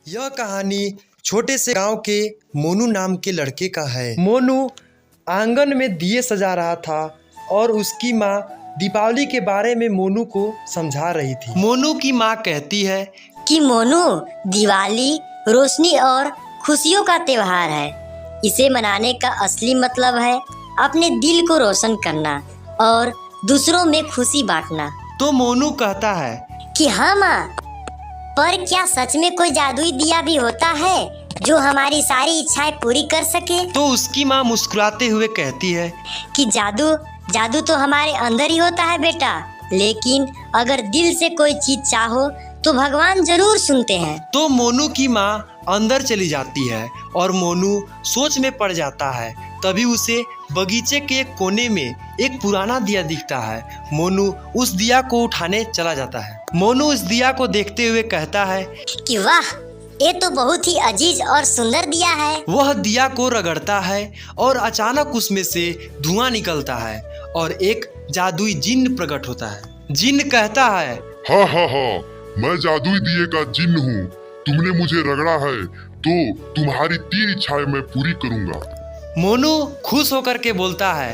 यह कहानी छोटे से गांव के मोनू नाम के लड़के का है। मोनू आंगन में दिए सजा रहा था और उसकी माँ दीपावली के बारे में मोनू को समझा रही थी। मोनू की माँ कहती है कि मोनू, दिवाली रोशनी और खुशियों का त्योहार है। इसे मनाने का असली मतलब है अपने दिल को रोशन करना और दूसरों में खुशी बांटना। तो मोनू कहता है कि हाँ माँ, पर क्या सच में कोई जादुई दिया भी होता है जो हमारी सारी इच्छाएं पूरी कर सके? तो उसकी माँ मुस्कुराते हुए कहती है कि जादू तो हमारे अंदर ही होता है बेटा, लेकिन अगर दिल से कोई चीज चाहो तो भगवान जरूर सुनते हैं। तो मोनू की माँ अंदर चली जाती है और मोनू सोच में पड़ जाता है। तभी उसे बगीचे के एक कोने में एक पुराना दिया दिखता है। मोनू उस दिया को उठाने चला जाता है। मोनू उस दिया को देखते हुए कहता है कि वाह, ये तो बहुत ही अजीज और सुंदर दिया है। वह दिया को रगड़ता है और अचानक उसमें से धुआं निकलता है और एक जादुई जिन्न प्रकट होता है। जिन्न कहता है हाँ, मैं जादुई दिए का जिन्न हूँ। तुमने मुझे रगड़ा है तो तुम्हारी 3 इच्छाएं मैं पूरी करूँगा। मोनू खुश होकर के बोलता है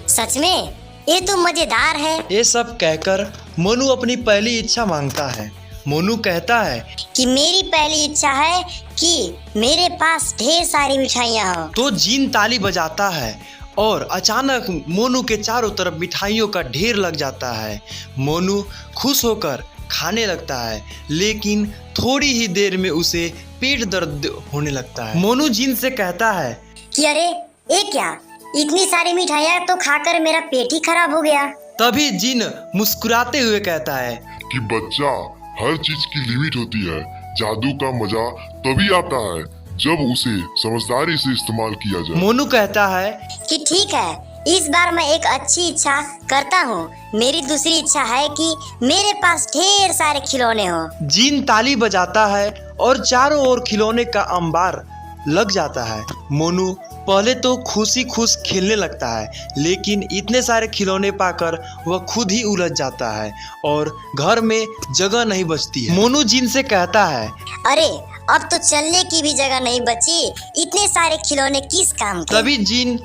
सच में? ये तो मजेदार है। ये सब कहकर मोनू अपनी पहली इच्छा मांगता है। मोनू कहता है कि मेरी पहली इच्छा है कि मेरे पास ढेर सारी मिठाइयाँ हो। तो जिन ताली बजाता है और अचानक मोनू के चारों तरफ मिठाइयों का ढेर लग जाता है। मोनू खुश होकर खाने लगता है, लेकिन थोड़ी ही देर में उसे पेट दर्द होने लगता है। मोनू जिन से कहता है कि अरे ये क्या, इतनी सारी मिठाइयाँ तो खाकर मेरा पेट ही खराब हो गया। तभी जिन मुस्कुराते हुए कहता है कि बच्चा, हर चीज की लिमिट होती है। जादू का मजा तभी आता है जब उसे समझदारी से इस्तेमाल किया जाए। मोनू कहता है कि ठीक है, इस बार मैं एक अच्छी इच्छा करता हूँ। मेरी दूसरी इच्छा है कि मेरे पास ढेर सारे खिलौने हो। जिन ताली बजाता है और चारों ओर खिलौने का अंबार लग जाता है। मोनू पहले तो खुश खेलने लगता है, लेकिन इतने सारे खिलौने पाकर वह खुद ही उलझ जाता है और घर में जगह नहीं बचती है। मोनू जिन से कहता है अरे अब तो चलने की भी जगह नहीं बची, इतने सारे खिलौने किस काम के? तभी जिन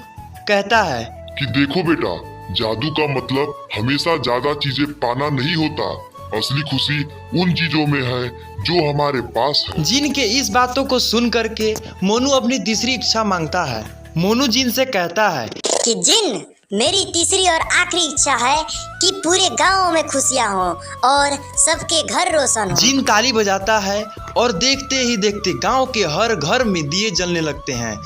कहता है कि देखो बेटा, जादू का मतलब हमेशा ज्यादा चीजें पाना नहीं होता। असली खुशी उन चीजों में है जो हमारे पास है। जिन के इस बातों को सुन करके मोनू अपनी तीसरी इच्छा मांगता है। मोनू जिन से कहता है कि जिन, मेरी तीसरी और आखिरी इच्छा है कि पूरे गांव में खुशियां हो और सबके घर रोशन हो। जिन ताली बजाता है और देखते ही देखते गांव के हर घर में दिए जलने लगते हैं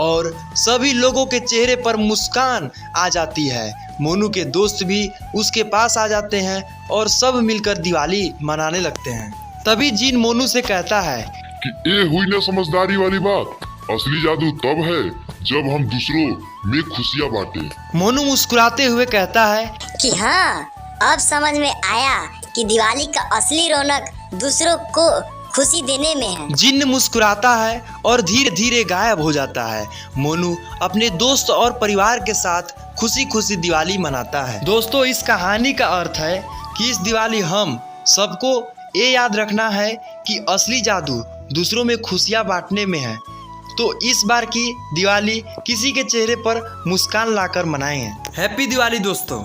और सभी लोगों के चेहरे पर मुस्कान आ जाती है। मोनू के दोस्त भी उसके पास आ जाते हैं और सब मिलकर दिवाली मनाने लगते हैं। तभी जिन मोनू से कहता है कि ये हुई ना समझदारी वाली बात। असली जादू तब है जब हम दूसरों में खुशियाँ बांटे। मोनू मुस्कुराते हुए कहता है कि हाँ, अब समझ में आया कि दिवाली का असली रौनक दूसरों को खुशी देने में है। जिन्न मुस्कुराता है और धीरे धीरे गायब हो जाता है। मोनू अपने दोस्त और परिवार के साथ खुशी दिवाली मनाता है। दोस्तों, इस कहानी का अर्थ है कि इस दिवाली हम सबको ये याद रखना है कि असली जादू दूसरों में खुशियाँ बांटने में है। तो इस बार की दिवाली किसी के चेहरे पर मुस्कान लाकर मनाएं। हैप्पी दिवाली दोस्तों।